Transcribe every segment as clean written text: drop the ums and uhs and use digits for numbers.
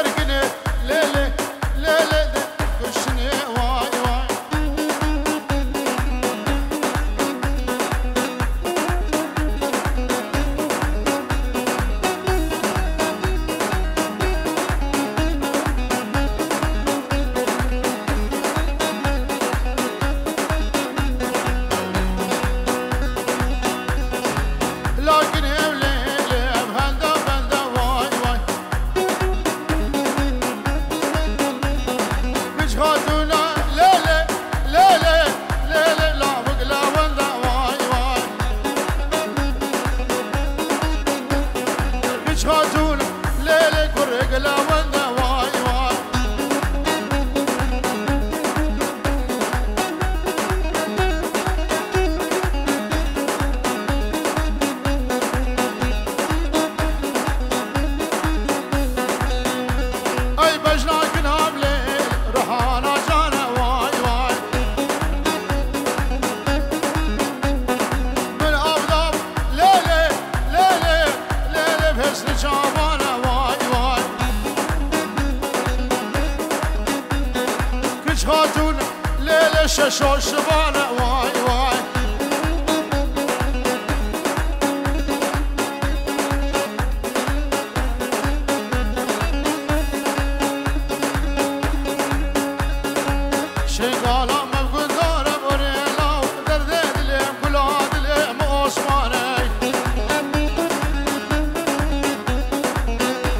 درقني ليلي ليلي كشني واي واي خاتون ليلة شاشو شبانة واي واي شنقالا مبقود دارة بريلا ودردي دليم كلا دليم عثماني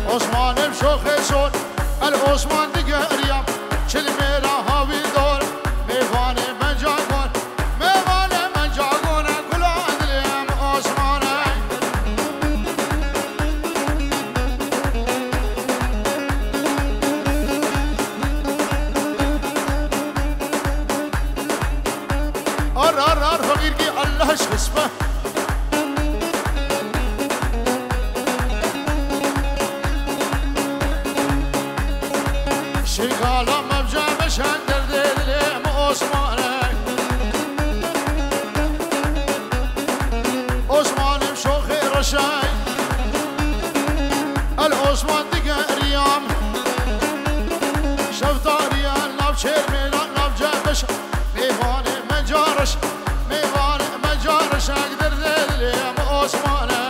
عثماني بشوخي صوت العثمان دقريم شلميرا هاوي دور ميواني من جاكون ميواني من جاكون كلا دليم عثماني ار فقيركي الله شخصبه شقالا مبجا مشندر دليم عثماني عثماني مشوخي رشاي العثمان دقا ريام شفتا ريال ناب شيرميلا ناب جابش ميواني من جارش ميواني من جارش اقدر دليم عثماني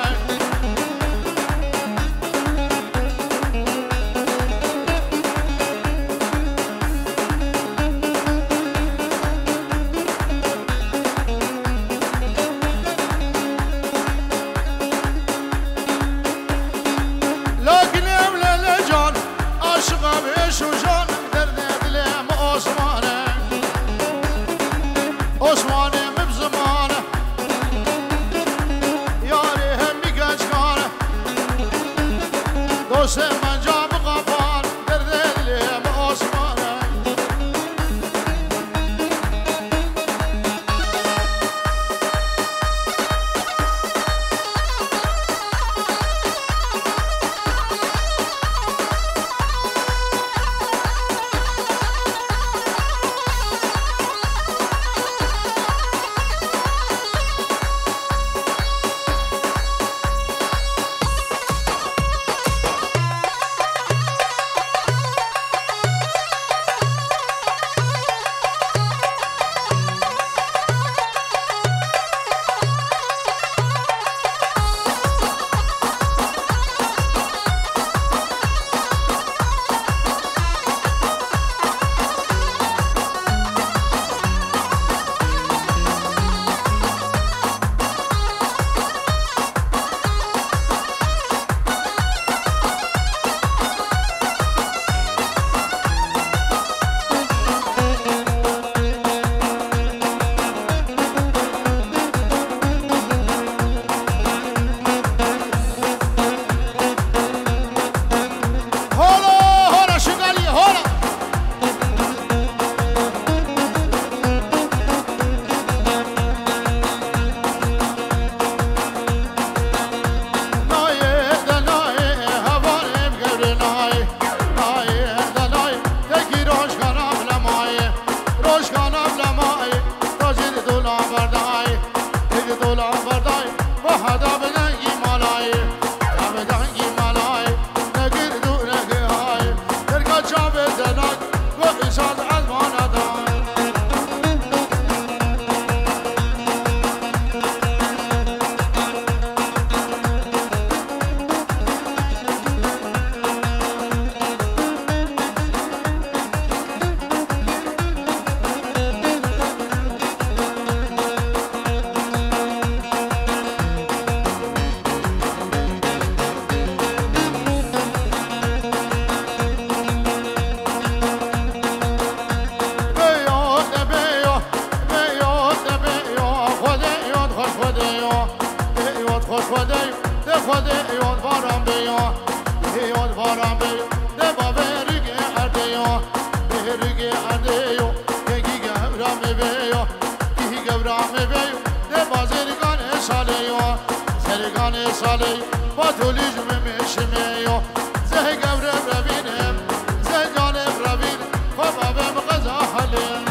سالی با تولی جمع میشمیو زه گورم روینم زه جانم روین خوابم غذا حلیم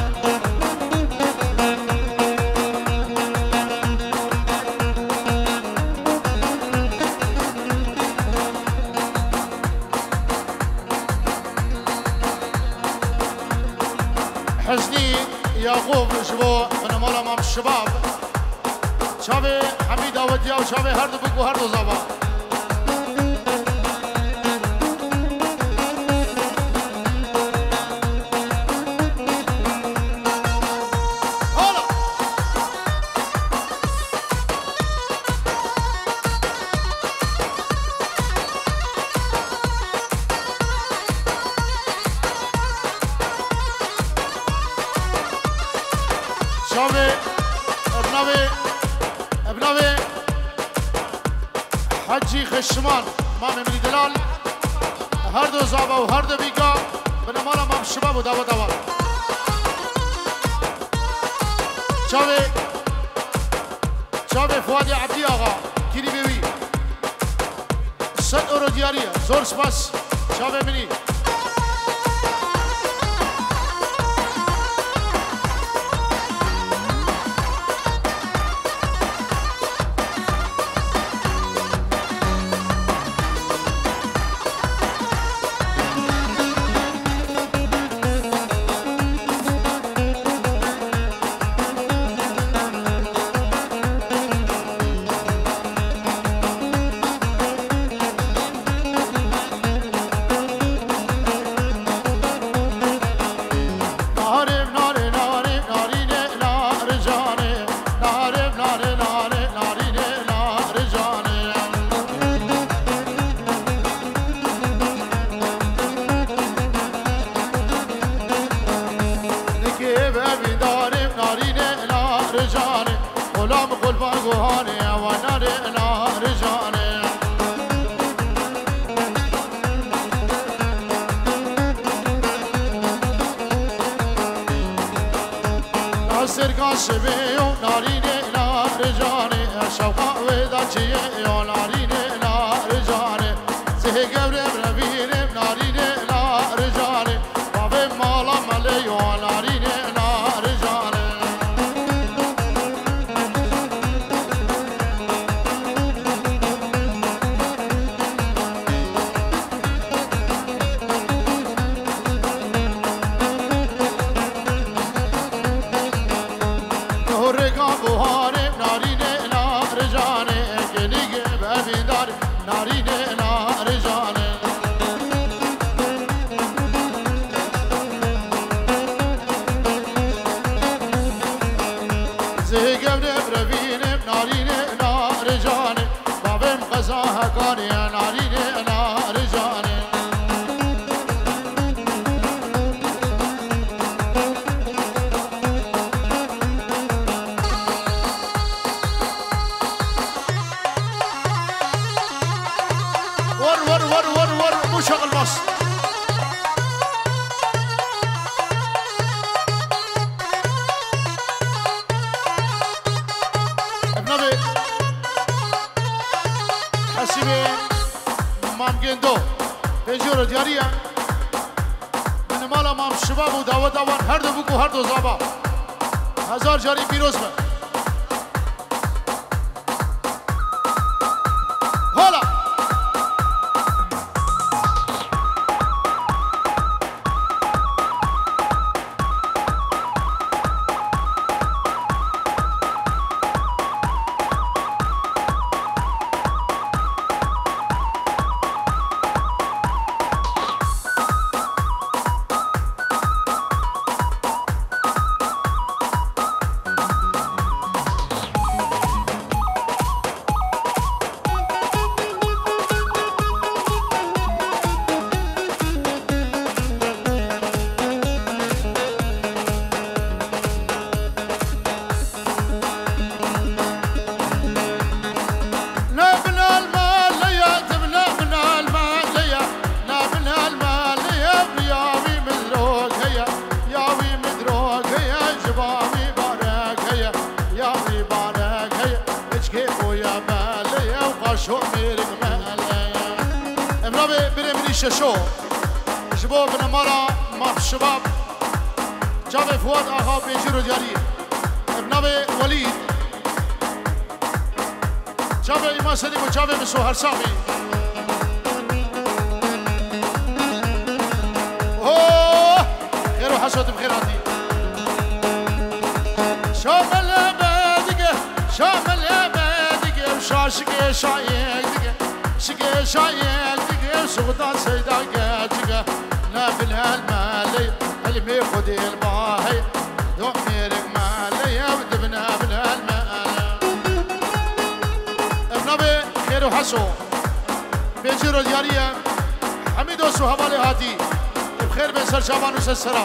حزني يعقوب شبو من مالا مام الشباب شافي حميد اوديا وشافي هردو بكو هردو زبا شافي ابنوي حجي خشمان مام امري دلال هردو زابا وهردو بيكا من مالا مام الشباب وداوا داوا شافي فؤاد عبدي آغا كيري بيوي 100 اورو ديارية زور سباس شافي مني سرقاشبه و نارینه نارجانه شوقا ودا چیه یا نارینه نارجانه زه گورم روینم نارینه نارجانه بابه مالا مله یا نارینه نارجانه ور مو شغل مصر ابنبي حسيبي مام جندو بيجورو دياريا من مالا مام شباب و داوت اوان هر دو بکو هر دو زابا 1000 جاری پیروز به حالا ششو جبو بنمارا ماف شباب جابي فؤاد آقا بيجيرو دياري ابنابي وليد جابي إيمان سليم وجابي مسوهر سامي اوه خير وحسود بخيراتي شامل يا بادقه شامل يا بادقه وشاشقه شايق دقه شقه شايق دقه وسغدان سيدا قاجقه نافل هالمالي المي خدي الباهي دميرك مالي ودبنا بالهالمالي ابنبي خير وحسو بيجيرو دياريه حميد وسهبالي هاتي بخير بين سر شعبان وسر سرا